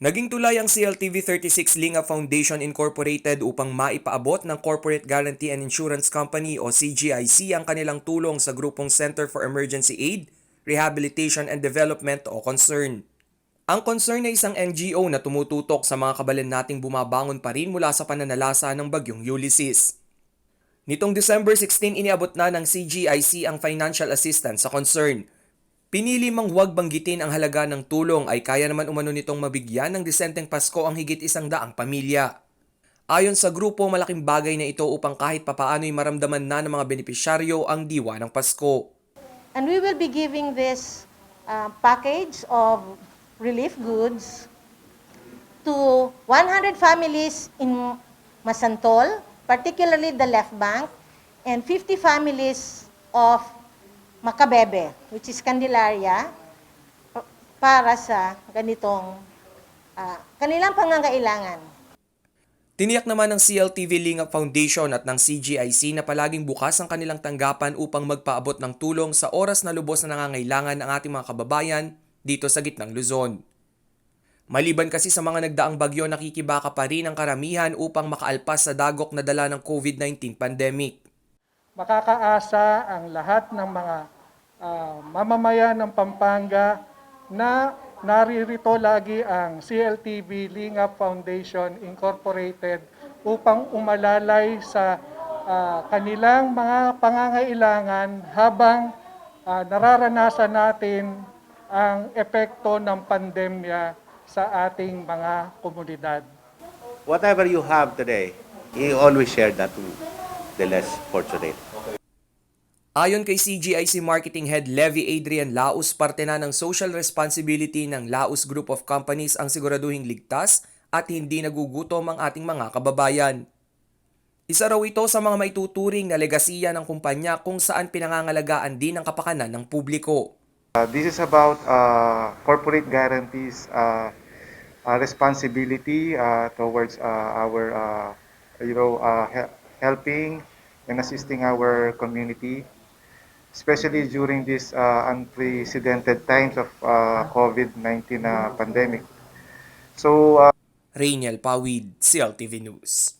Naging tulay ang CLTV 36 Linga Foundation Incorporated upang maipaabot ng Corporate Guarantee and Insurance Company o CGIC ang kanilang tulong sa grupong Center for Emergency Aid, Rehabilitation and Development o CONCERN. Ang CONCERN ay isang NGO na tumututok sa mga kabalan nating bumabangon pa rin mula sa pananalasa ng bagyong Ulysses. Nitong December 16, iniabot na ng CGIC ang financial assistance sa CONCERN. Pinili mang huwag banggitin ang halaga ng tulong ay kaya naman umano nitong mabigyan ng disenteng Pasko ang higit 100 pamilya. Ayon sa grupo, malaking bagay na ito upang kahit papaano'y maramdaman na ng mga benepisyaryo ang diwa ng Pasko. And we will be giving this package of relief goods to 100 families in Masantol, particularly the left bank, and 50 families of Macabebe, which is Candelaria, para sa ganitong kanilang pangangailangan. Tiniyak naman ng CLTV Linga Foundation at ng CGIC na palaging bukas ang kanilang tanggapan upang magpaabot ng tulong sa oras na lubos na nangangailangan ng ating mga kababayan dito sa gitnang Luzon. Maliban kasi sa mga nagdaang bagyo, nakikibaka pa rin ang karamihan upang makaalpas sa dagok na dala ng COVID-19 pandemic. Makakaasa ang lahat ng mga mamamayan ng Pampanga na naririto lagi ang CLTV Linga Foundation Incorporated upang umalalay sa kanilang mga pangangailangan habang nararanasan natin ang epekto ng pandemya sa ating mga komunidad. Whatever you have today, you always share that to the less fortunate. Ayon kay CGIC Marketing Head Levi Adrian Laus, parte na ng social responsibility ng Laus Group of Companies ang siguraduhing ligtas at hindi nagugutom ang ating mga kababayan. Isa raw ito sa mga maituturing na legasiya ng kumpanya kung saan pinangangalagaan din ang kapakanan ng publiko. This is about corporate guarantees, responsibility towards our, helping and assisting our community, especially during these unprecedented times of COVID-19 pandemic. So, Rainiel Pawid, CLTV News.